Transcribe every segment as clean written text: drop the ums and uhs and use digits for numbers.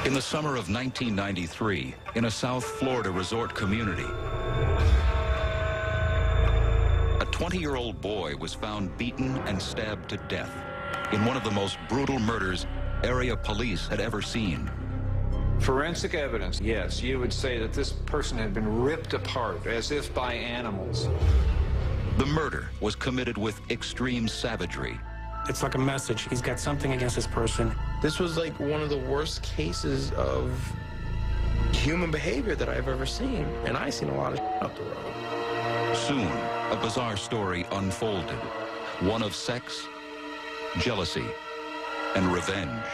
In the summer of 1993, in a South Florida resort community, a 20-year-old boy was found beaten and stabbed to death in one of the most brutal murders area police had ever seen. Forensic evidence, yes, you would say that this person had been ripped apart as if by animals. The murder was committed with extreme savagery. It's like a message. He's got something against this person. This was like one of the worst cases of human behavior that I've ever seen. And I've seen a lot of up the road. Soon, a bizarre story unfolded. One of sex, jealousy, and revenge.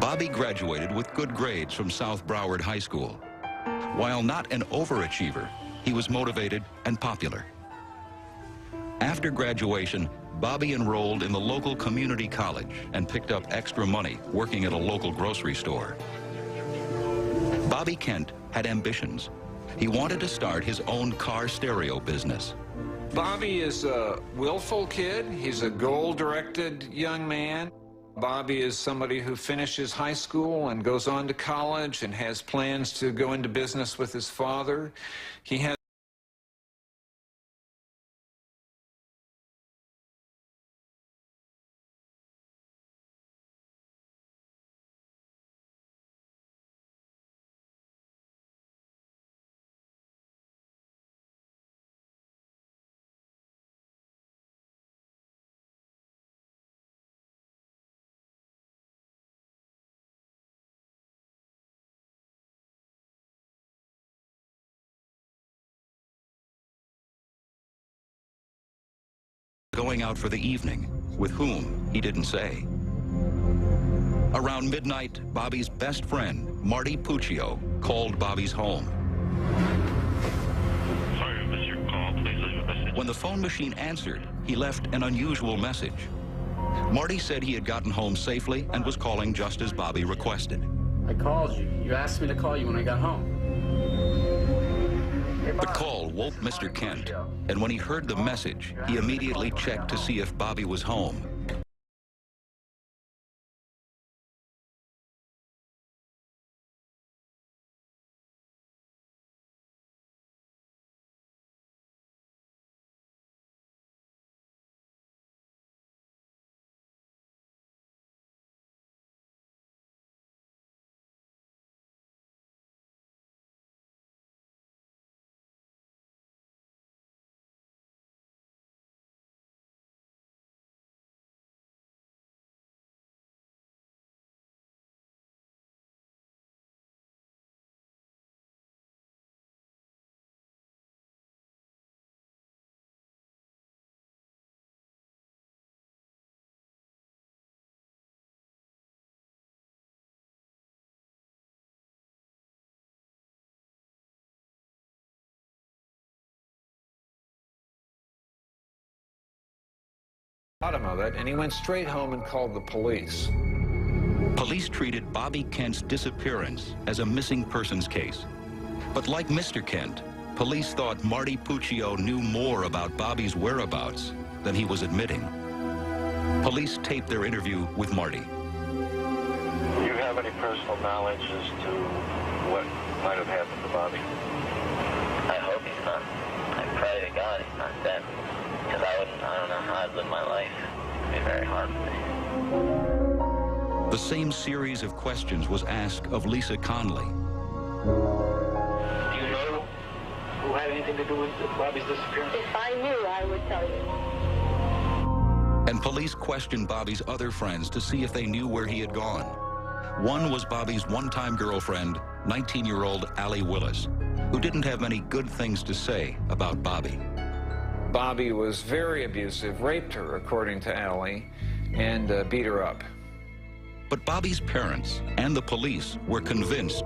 Bobby graduated with good grades from South Broward High School. While not an overachiever, he was motivated and popular. After graduation, Bobby enrolled in the local community college and picked up extra money working at a local grocery store. Bobby Kent had ambitions. He wanted to start his own car stereo business. Bobby is a willful kid. He's a goal-directed young man. Bobby is somebody who finishes high school and goes on to college and has plans to go into business with his father. He has going out for the evening, with whom he didn't say. Around midnight, Bobby's best friend, Marty Puccio, called Bobby's home. Sorry, I missed your call. Please leave a message. When the phone machine answered, he left an unusual message. Marty said he had gotten home safely and was calling just as Bobby requested. I called you. You asked me to call you when I got home. The call woke Mr. Kent, and when he heard the message, he immediately checked to see if Bobby was home. bottom of it, and he went straight home and called the police. Police treated Bobby Kent's disappearance as a missing persons case. But like Mr. Kent, police thought Marty Puccio knew more about Bobby's whereabouts than he was admitting. Police taped their interview with Marty. Do you have any personal knowledge as to what might have happened to Bobby? I hope he's not. I pray to God he's not dead. Because I don't know how I'd live my life. It'd be very hard for me. The same series of questions was asked of Lisa Conley. Do you know who had anything to do with Bobby's disappearance? If I knew, I would tell you. And police questioned Bobby's other friends to see if they knew where he had gone. One was Bobby's one-time girlfriend, 19-year-old Allie Willis, who didn't have many good things to say about Bobby. Bobby was very abusive, raped her, according to Allie, and beat her up. But Bobby's parents and the police were convinced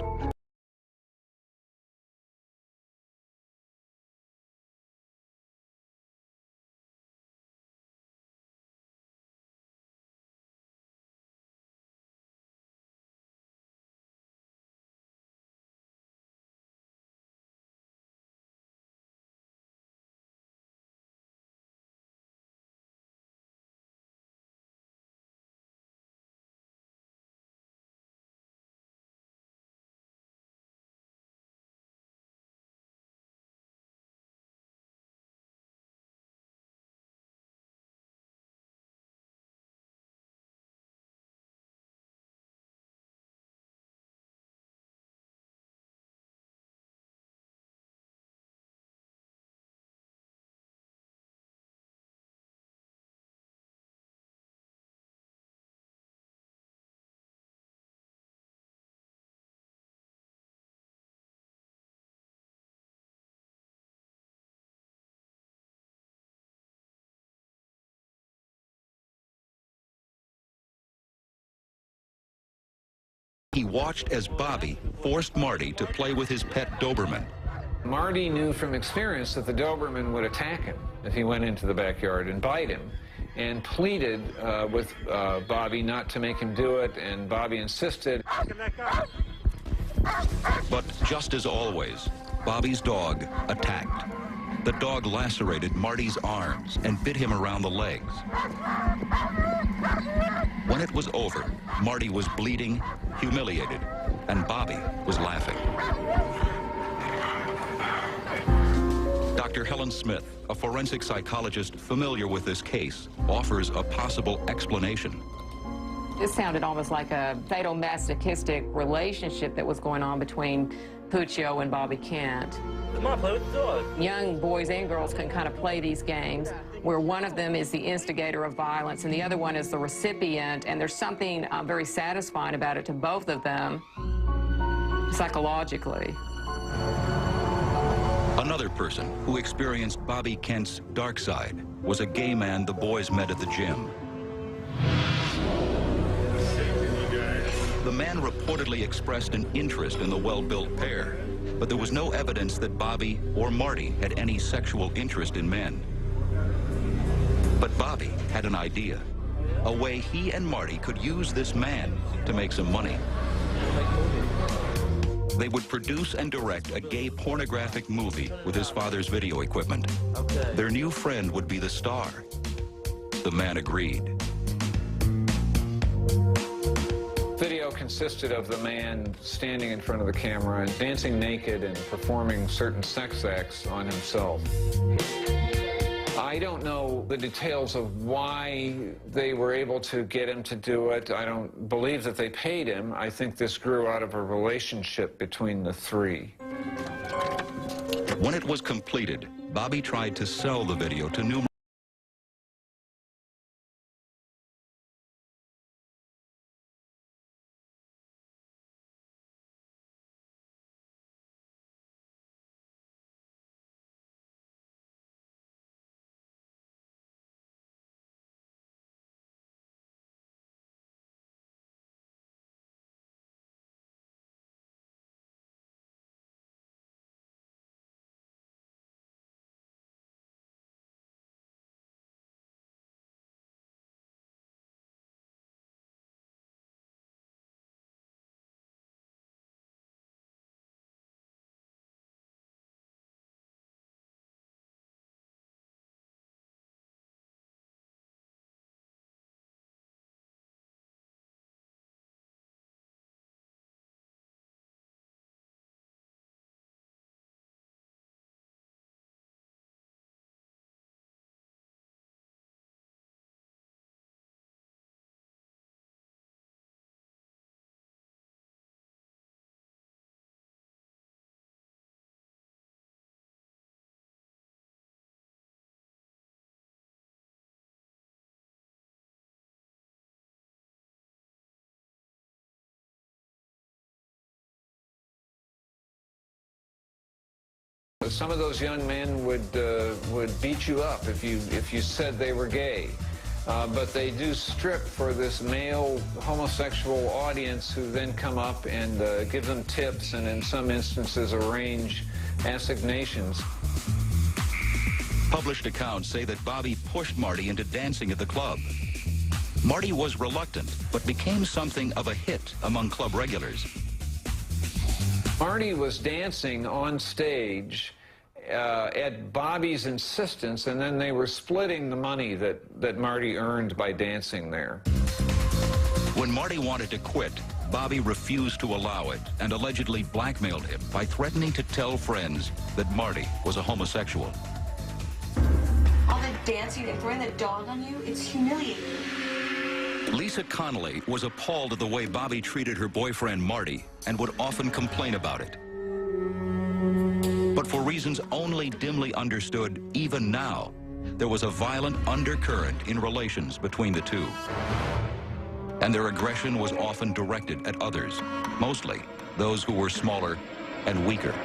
he watched as Bobby forced Marty to play with his pet Doberman. Marty knew from experience that the Doberman would attack him if he went into the backyard and bite him, and pleaded with Bobby not to make him do it, and Bobby insisted. But just as always, Bobby's dog attacked. The dog lacerated Marty's arms and bit him around the legs. When it was over, Marty was bleeding, humiliated, and Bobby was laughing. Dr. Helen Smith, a forensic psychologist familiar with this case, offers a possible explanation. This sounded almost like a sadomasochistic relationship that was going on between Puccio and Bobby Kent. Come on, play with the dog. Young boys and girls can kind of play these games where one of them is the instigator of violence and the other one is the recipient, and there's something very satisfying about it to both of them psychologically. Another person who experienced Bobby Kent's dark side was a gay man the boys met at the gym. The man reportedly expressed an interest in the well-built pair, but there was no evidence that Bobby or Marty had any sexual interest in men. But Bobby had an idea, a way he and Marty could use this man to make some money. They would produce and direct a gay pornographic movie with his father's video equipment. Their new friend would be the star. The man agreed. Video consisted of the man standing in front of the camera and dancing naked and performing certain sex acts on himself. I don't know the details of why they were able to get him to do it. I don't believe that they paid him. I think this grew out of a relationship between the three. When it was completed, Bobby tried to sell the video to numerous some of those young men would beat you up if you said they were gay. But they do strip for this male homosexual audience who then come up and give them tips and in some instances arrange assignations. Published accounts say that Bobby pushed Marty into dancing at the club. Marty was reluctant, but became something of a hit among club regulars. Marty was dancing on stage at Bobby's insistence, and then they were splitting the money that Marty earned by dancing there. When Marty wanted to quit, Bobby refused to allow it and allegedly blackmailed him by threatening to tell friends that Marty was a homosexual. All that dancing, they're throwing that dog on you, it's humiliating. Lisa Connolly was appalled at the way Bobby treated her boyfriend Marty and would often complain about it. But for reasons only dimly understood, even now, there was a violent undercurrent in relations between the two. And their aggression was often directed at others, mostly those who were smaller and weaker.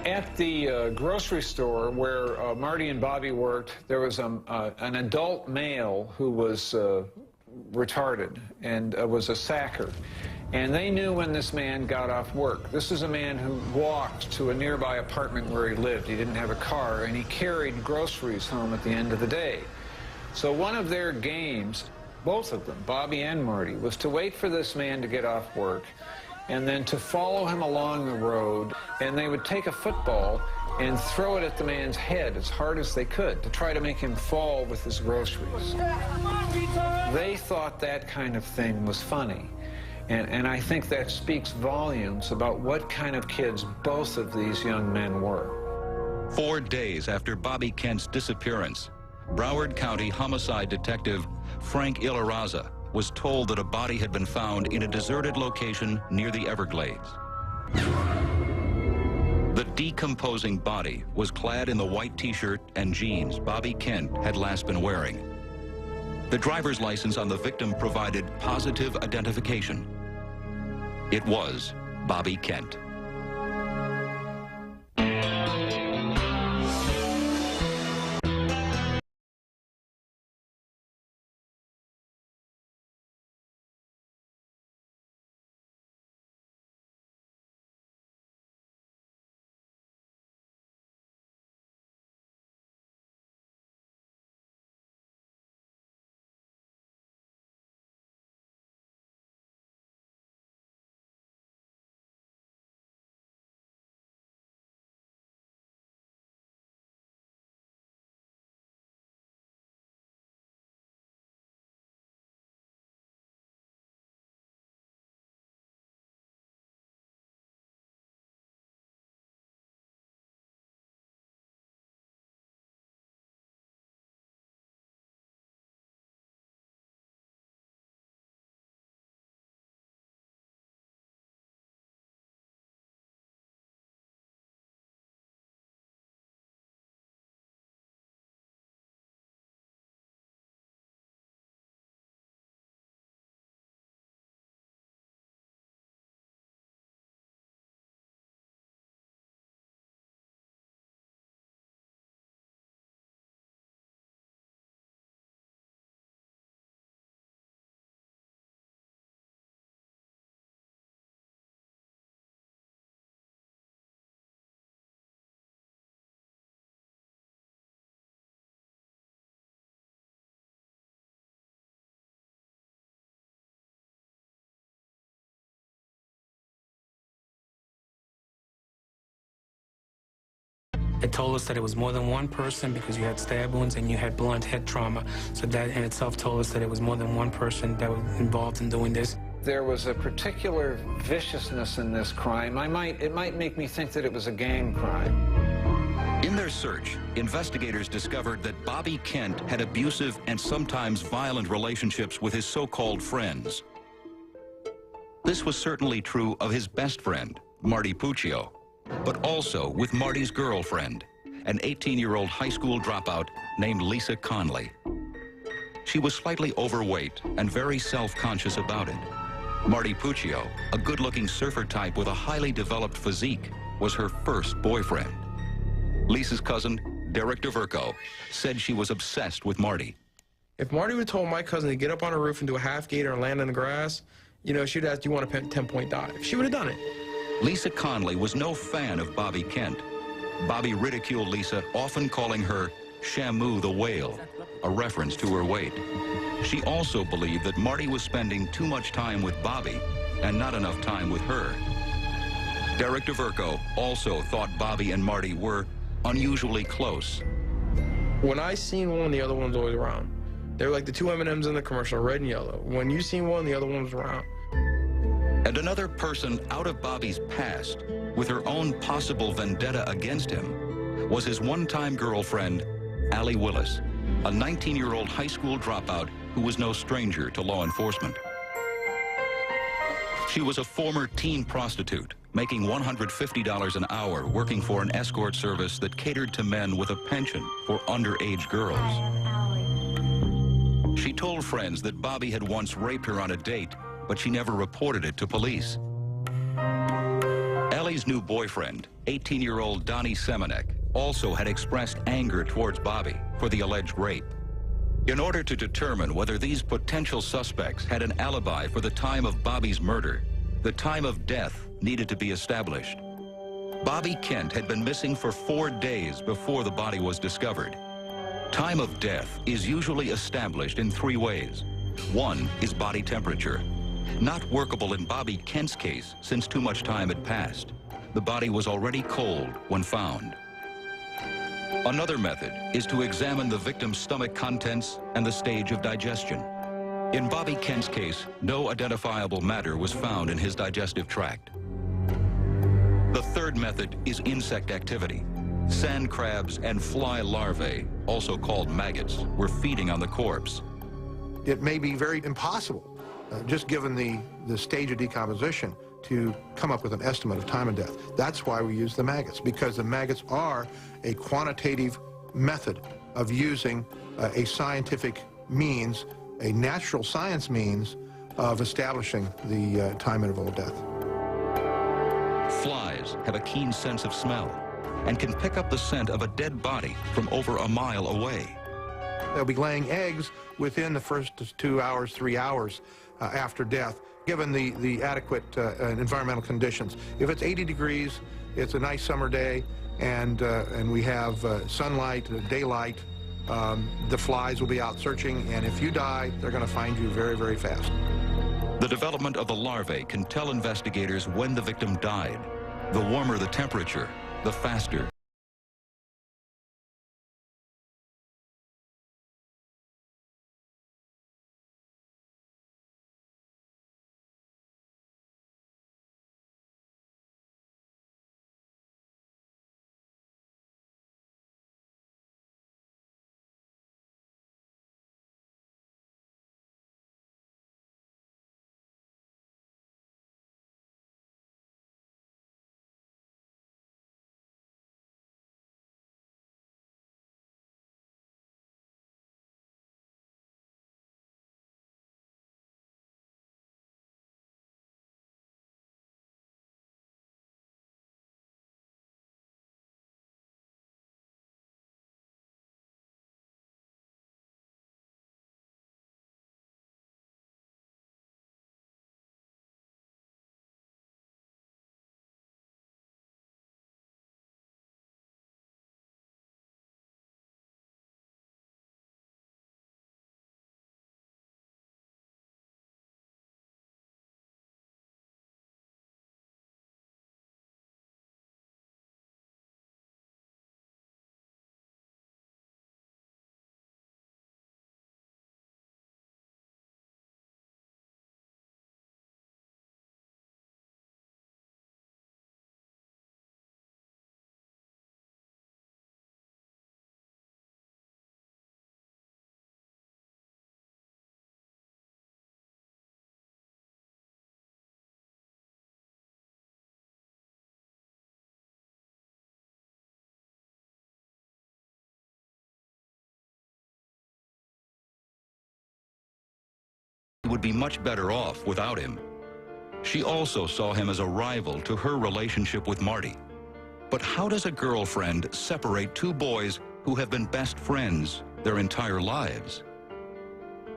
At the grocery store where Marty and Bobby worked, there was an adult male who was retarded and was a sacker. And they knew when this man got off work. This is a man who walked to a nearby apartment where he lived. He didn't have a car, and he carried groceries home at the end of the day. So one of their games, both of them, Bobby and Marty, was to wait for this man to get off work and then to follow him along the road, and they would take a football and throw it at the man's head as hard as they could to try to make him fall with his groceries. They thought that kind of thing was funny, and I think that speaks volumes about what kind of kids both of these young men were. 4 days after Bobby Kent's disappearance, Broward County homicide detective Frank Ilaraza was told that a body had been found in a deserted location near the Everglades. The decomposing body was clad in the white t-shirt and jeans Bobby Kent had last been wearing. The driver's license on the victim provided positive identification. It was Bobby Kent. They told us that it was more than one person because you had stab wounds and you had blunt head trauma. So that in itself told us that it was more than one person that was involved in doing this. There was a particular viciousness in this crime. It might make me think that it was a gang crime. In their search, investigators discovered that Bobby Kent had abusive and sometimes violent relationships with his so-called friends. This was certainly true of his best friend, Marty Puccio, but also with Marty's girlfriend, an 18-year-old high school dropout named Lisa Connolly. She was slightly overweight and very self-conscious about it. Marty Puccio, a good-looking surfer type with a highly developed physique, was her first boyfriend. Lisa's cousin, Derek DeVerco, said she was obsessed with Marty. If Marty would have told my cousin to get up on a roof and do a half gator and land in the grass, you know, she'd ask, do you want a 10-point dive? She would have done it. Lisa Conley was no fan of Bobby Kent. Bobby ridiculed Lisa, often calling her Shamu the Whale, a reference to her weight. She also believed that Marty was spending too much time with Bobby and not enough time with her. Derek DeVerco also thought Bobby and Marty were unusually close. When I seen one, the other one's always around. They were like the two M&Ms in the commercial, red and yellow. When you seen one, the other one was around. And another person out of Bobby's past, with her own possible vendetta against him, was his one-time girlfriend, Allie Willis, a 19-year-old high school dropout who was no stranger to law enforcement. She was a former teen prostitute, making $150 an hour working for an escort service that catered to men with a penchant for underage girls. She told friends that Bobby had once raped her on a date, but she never reported it to police. Allie's new boyfriend, 18-year-old Donnie Semenek, also had expressed anger towards Bobby for the alleged rape. In order to determine whether these potential suspects had an alibi for the time of Bobby's murder, the time of death needed to be established. Bobby Kent had been missing for 4 days before the body was discovered. Time of death is usually established in 3 ways. One is body temperature, not workable in Bobby Kent's case since too much time had passed. The body was already cold when found. Another method is to examine the victim's stomach contents and the stage of digestion. In Bobby Kent's case, no identifiable matter was found in his digestive tract. The third method is insect activity. Sand crabs and fly larvae, also called maggots, were feeding on the corpse. It may be very impossible, just given the stage of decomposition, to come up with an estimate of time of death. That's why we use the maggots, because the maggots are a quantitative method of using a scientific means, a natural science means of establishing the time interval of death. Flies have a keen sense of smell and can pick up the scent of a dead body from over a mile away. They'll be laying eggs within the first 2 hours, 3 hours after death, given the adequate environmental conditions. If it's 80 degrees, it's a nice summer day, and we have sunlight, daylight, the flies will be out searching, and if you die, they're going to find you very, very fast. The development of the larvae can tell investigators when the victim died. The warmer the temperature, the faster. Would be much better off without him. She also saw him as a rival to her relationship with Marty. But how does a girlfriend separate two boys who have been best friends their entire lives?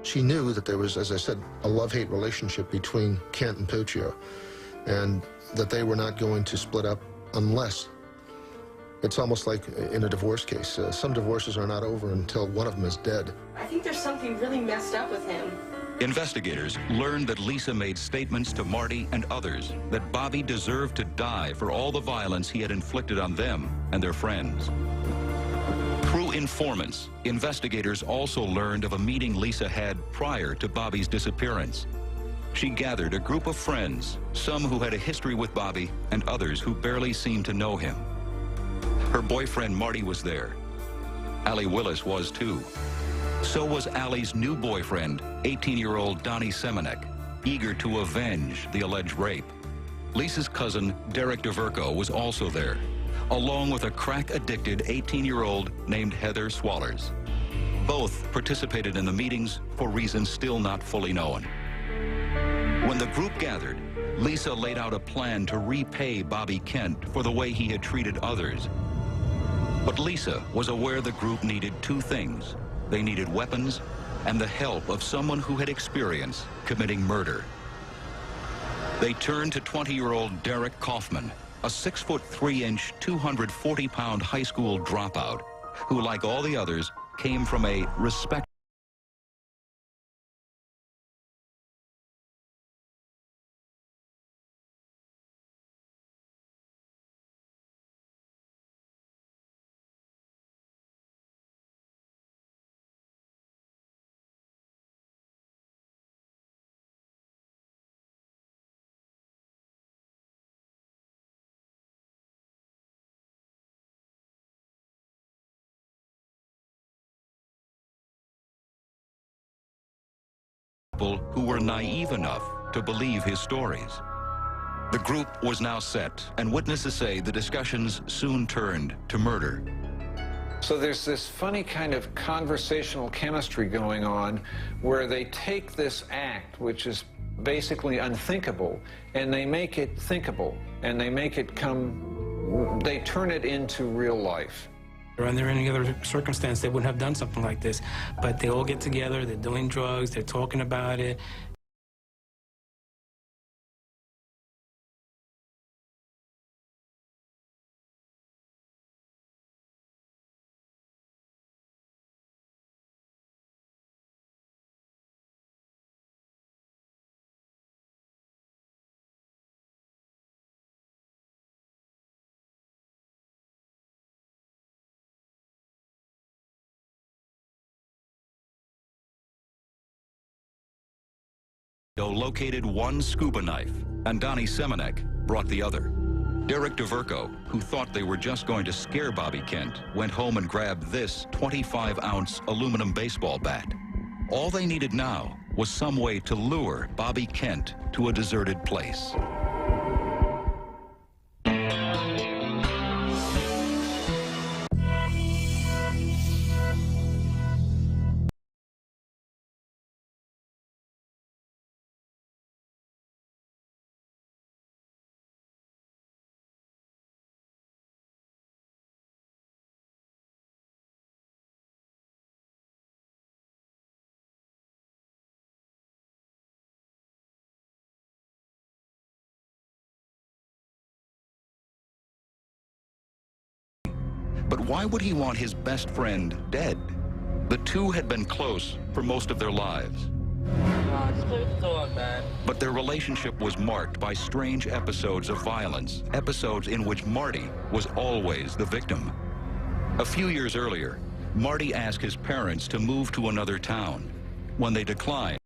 She knew that there was, as I said, a love-hate relationship between Kent and Puccio, and that they were not going to split up unless, it's almost like in a divorce case. Some divorces are not over until one of them is dead. I think there's something really messed up with him. Investigators learned that Lisa made statements to Marty and others that Bobby deserved to die for all the violence he had inflicted on them and their friends. Through informants, investigators also learned of a meeting Lisa had prior to Bobby's disappearance. She gathered a group of friends, some who had a history with Bobby and others who barely seemed to know him. Her boyfriend Marty was there. Allie Willis was too. So was Allie's new boyfriend, 18-year-old Donnie Semenek, eager to avenge the alleged rape. Lisa's cousin, Derek DeVerco, was also there, along with a crack-addicted 18-year-old named Heather Swallers. Both participated in the meetings for reasons still not fully known. When the group gathered, Lisa laid out a plan to repay Bobby Kent for the way he had treated others. But Lisa was aware the group needed two things. They needed weapons and the help of someone who had experience committing murder. They turned to 20-year-old Derek Kaufman, a 6'3", 240-pound high school dropout, who, like all the others, came from a respectable who were naive enough to believe his stories. The group was now set, and witnesses say the discussions soon turned to murder. So there's this funny kind of conversational chemistry going on where they take this act, which is basically unthinkable, and they make it thinkable, and they make it they turn it into real life. Under any other circumstance, they wouldn't have done something like this. But they all get together, they're doing drugs, they're talking about it. Located one scuba knife, and Donnie Semenek brought the other. Derek DeVerco, who thought they were just going to scare Bobby Kent, went home and grabbed this 25-ounce aluminum baseball bat. All they needed now was some way to lure Bobby Kent to a deserted place. But why would he want his best friend dead? The two had been close for most of their lives. Just play with the dog, man. But their relationship was marked by strange episodes of violence, episodes in which Marty was always the victim. A few years earlier, Marty asked his parents to move to another town. When they declined,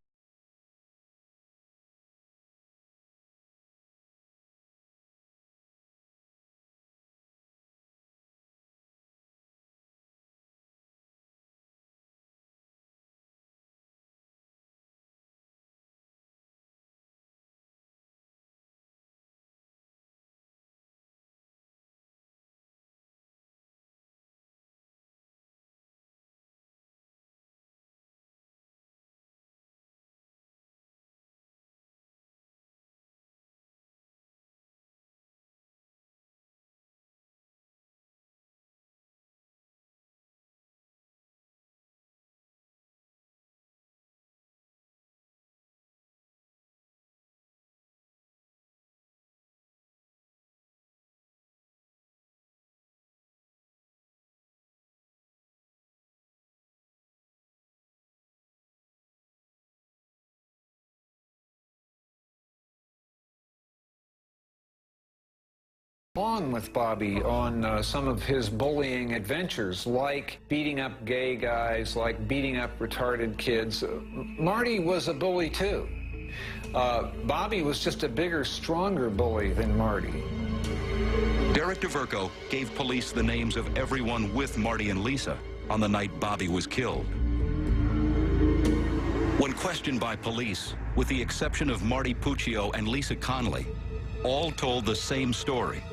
on with Bobby on some of his bullying adventures, like beating up gay guys, like beating up retarded kids. Marty was a bully too. Bobby was just a bigger, stronger bully than Marty. Derek DeVerco gave police the names of everyone with Marty and Lisa on the night Bobby was killed. When questioned by police, with the exception of Marty Puccio and Lisa Conley, all told the same story.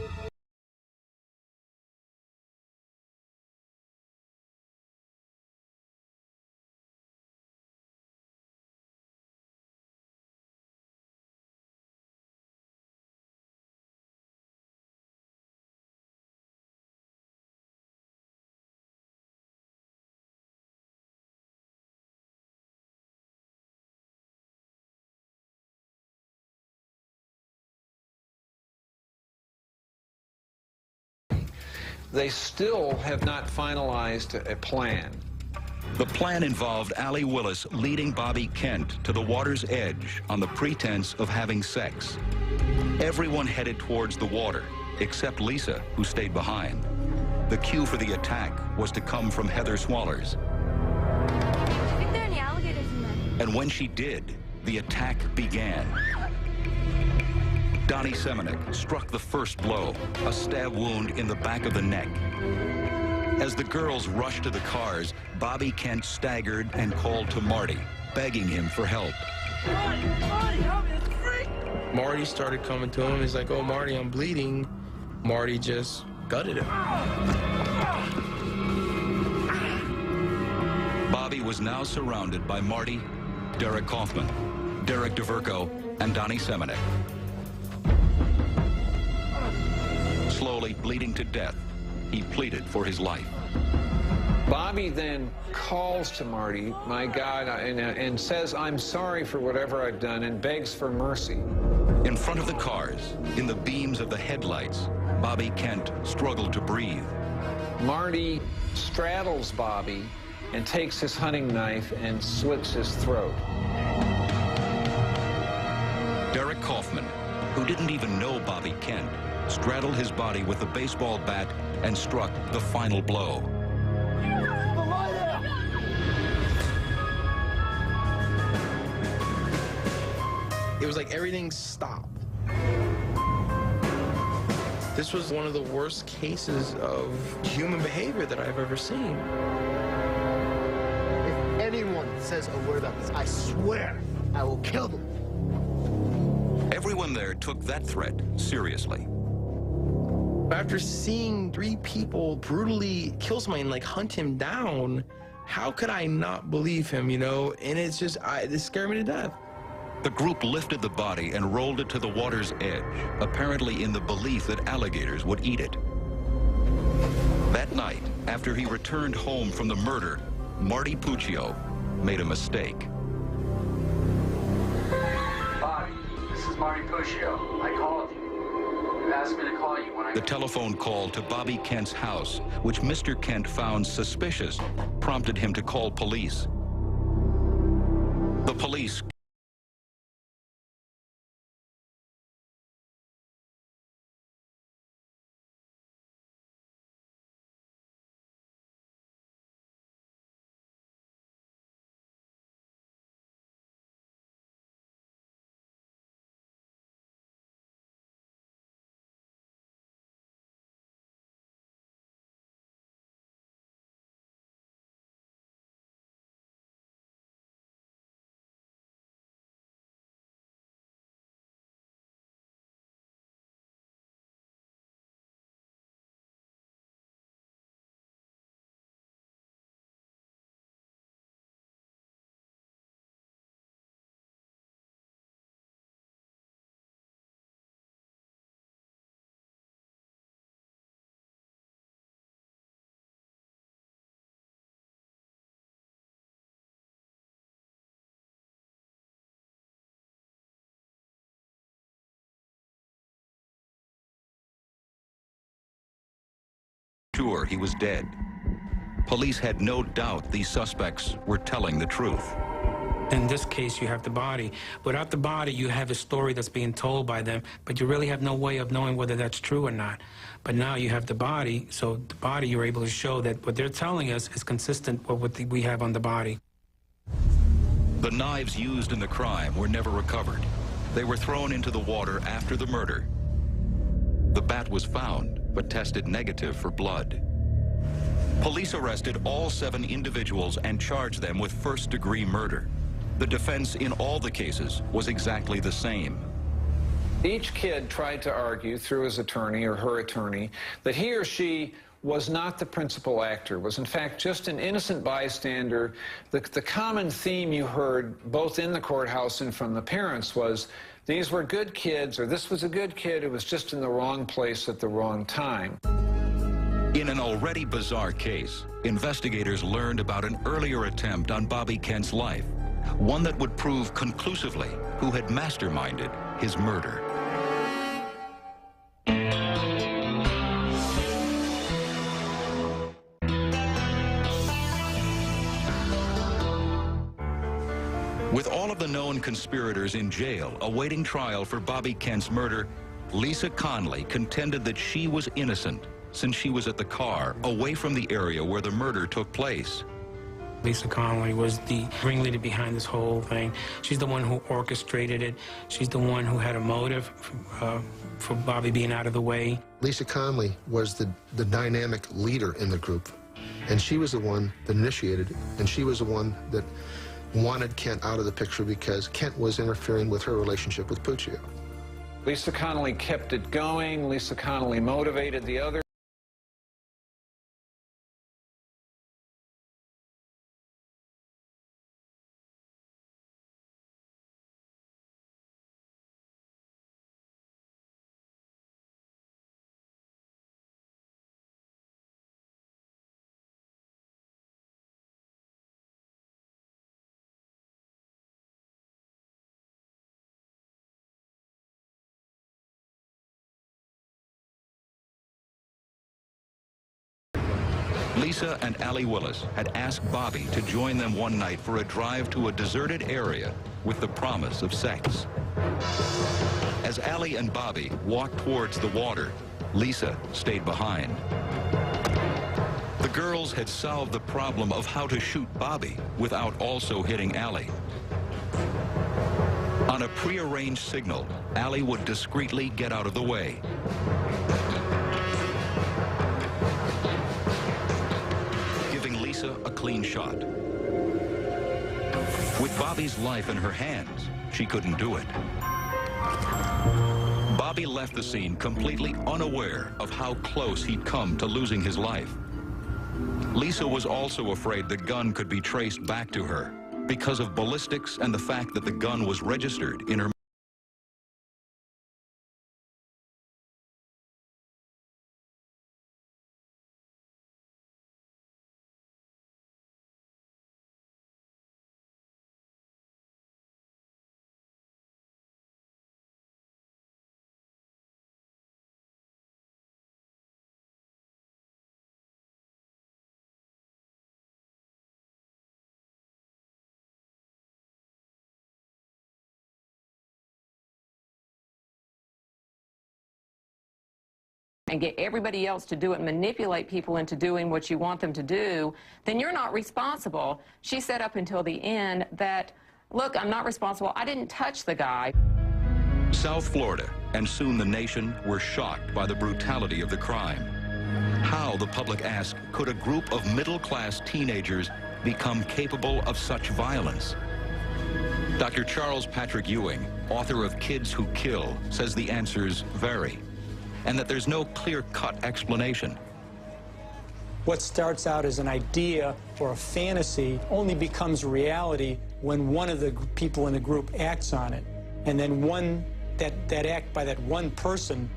They still have not finalized a plan. The plan involved Allie Willis leading Bobby Kent to the water's edge on the pretense of having sex. Everyone headed towards the water, except Lisa, who stayed behind. The cue for the attack was to come from Heather Swallers. I think there are any alligators in there. And when she did, the attack began. Donnie Semenek struck the first blow, a stab wound in the back of the neck. As the girls rushed to the cars, Bobby Kent staggered and called to Marty, begging him for help. Marty, help me, it's a freak! Marty started coming to him. He's like, oh, Marty, I'm bleeding. Marty just gutted him. Bobby was now surrounded by Marty, Derek Kaufman, Derek DeVerco, and Donnie Semenek. Slowly bleeding to death, he pleaded for his life. Bobby then calls to Marty, my God, and says, I'm sorry for whatever I've done, and begs for mercy. In front of the cars, in the beams of the headlights, Bobby Kent struggled to breathe. Marty straddles Bobby and takes his hunting knife and slits his throat. Derek Kaufman, who didn't even know Bobby Kent, straddled his body with a baseball bat and struck the final blow. It was like everything stopped. This was one of the worst cases of human behavior that I've ever seen. If anyone says a word about this, I swear I will kill them. Everyone there took that threat seriously. After seeing 3 people brutally kill somebody and like hunt him down, how could I not believe him, you know? And it's just, it scared me to death. The group lifted the body and rolled it to the water's edge, apparently in the belief that alligators would eat it. That night, after he returned home from the murder, Marty Puccio made a mistake. Bobby, this is Marty Puccio. I called you. You asked me to call you when I... The telephone call to Bobby Kent's house, which Mr. Kent found suspicious, prompted him to call police. The police sure he was dead. Police had no doubt these suspects were telling the truth. In this case, you have the body. Without the body, you have a story that's being told by them, but you really have no way of knowing whether that's true or not. But now you have the body, so the body, you're able to show that what they're telling us is consistent with what we have on the body. The knives used in the crime were never recovered. They were thrown into the water after the murder. The bat was found, but tested negative for blood. Police arrested all 7 individuals and charged them with first-degree murder. The defense in all the cases was exactly the same. Each kid tried to argue through his attorney or her attorney that he or she was not the principal actor, was in fact just an innocent bystander. The common theme you heard both in the courthouse and from the parents was these were good kids, or this was a good kid who was just in the wrong place at the wrong time. In an already bizarre case, investigators learned about an earlier attempt on Bobby Kent's life, one that would prove conclusively who had masterminded his murder. With all of the known conspirators in jail awaiting trial for Bobby Kent's murder, Lisa Conley contended that she was innocent since she was at the car away from the area where the murder took place. Lisa Conley was the ringleader behind this whole thing. She's the one who orchestrated it. She's the one who had a motive for Bobby being out of the way. Lisa Conley was the dynamic leader in the group, and she was the one that initiated it, and she was the one that wanted Kent out of the picture because Kent was interfering with her relationship with Puccio. Lisa Conley kept it going. Lisa Conley motivated the others. Lisa and Allie Willis had asked Bobby to join them one night for a drive to a deserted area with the promise of sex. As Allie and Bobby walked towards the water, Lisa stayed behind. The girls had solved the problem of how to shoot Bobby without also hitting Allie. On a prearranged signal, Allie would discreetly get out of the way. A clean shot. With Bobby's life in her hands, she couldn't do it. Bobby left the scene completely unaware of how close he'd come to losing his life. Lisa was also afraid the gun could be traced back to her because of ballistics and the fact that the gun was registered in her and get everybody else to do it, manipulate people into doing what you want them to do, then you're not responsible. She said up until the end that, look, I'm not responsible. I didn't touch the guy. South Florida, and soon the nation, were shocked by the brutality of the crime. How, the public asked, could a group of middle-class teenagers become capable of such violence? Dr. Charles Patrick Ewing, author of Kids Who Kill, says the answers vary, and that there's no clear-cut explanation. What starts out as an idea or a fantasy only becomes reality when one of the people in the group acts on it. And then that act by that one person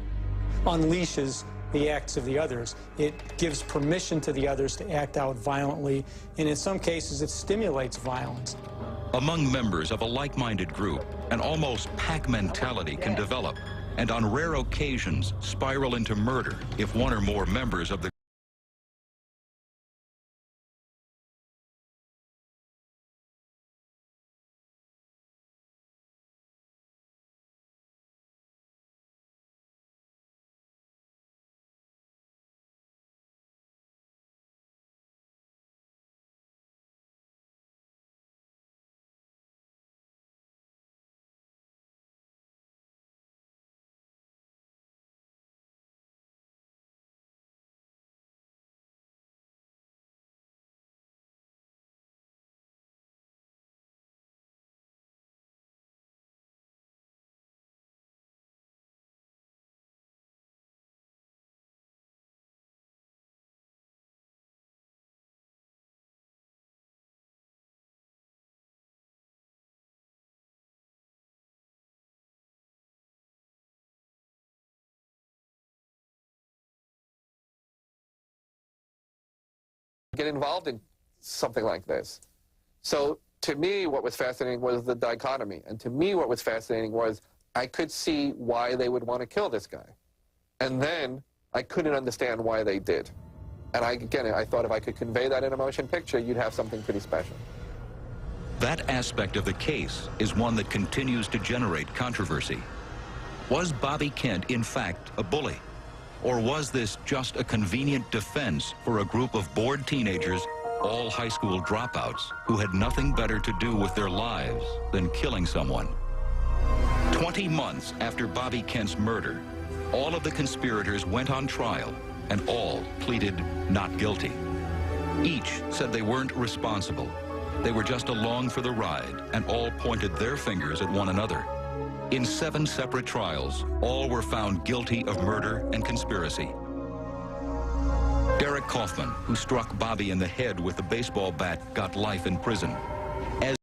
unleashes the acts of the others. It gives permission to the others to act out violently, and in some cases it stimulates violence. Among members of a like-minded group, an almost pack mentality can develop, and on rare occasions spiral into murder if one or more members of the get involved in something like this. So to me, what was fascinating was the dichotomy. And to me, what was fascinating was I could see why they would want to kill this guy. And then I couldn't understand why they did. And I thought if I could convey that in a motion picture, you'd have something pretty special. That aspect of the case is one that continues to generate controversy. Was Bobby Kent, in fact, a bully? Or was this just a convenient defense for a group of bored teenagers, all high school dropouts, who had nothing better to do with their lives than killing someone? 20 months after Bobby Kent's murder, all of the conspirators went on trial, and all pleaded not guilty. Each said they weren't responsible. They were just along for the ride, and all pointed their fingers at one another. In 7 separate trials, all were found guilty of murder and conspiracy. Derek Kaufman, who struck Bobby in the head with a baseball bat, got life in prison. As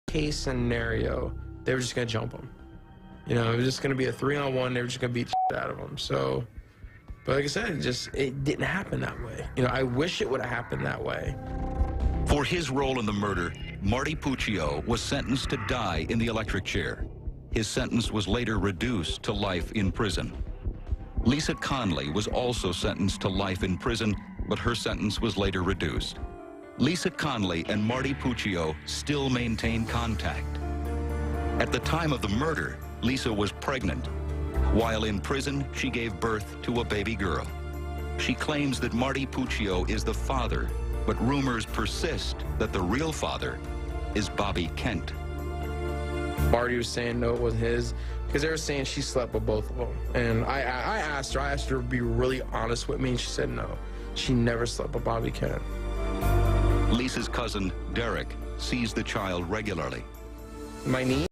case scenario, they were just gonna jump him. You know, it was just gonna be a 3-on-1. They were just gonna beat the shit out of him. So, but like I said, it didn't happen that way. You know, I wish it would have happened that way. for his role in the murder, Marty Puccio was sentenced to die in the electric chair. His sentence was later reduced to life in prison. Lisa Conley was also sentenced to life in prison, but her sentence was later reduced. Lisa Conley and Marty Puccio still maintain contact. At the time of the murder, Lisa was pregnant. While in prison, she gave birth to a baby girl. She claims that Marty Puccio is the father, but rumors persist that the real father is Bobby Kent. Marty was saying no, it wasn't his, because they were saying she slept with both of them. And I asked her to be really honest with me, and she said no. She never slept with Bobby Kent. Lisa's cousin, Derek, sees the child regularly. My niece?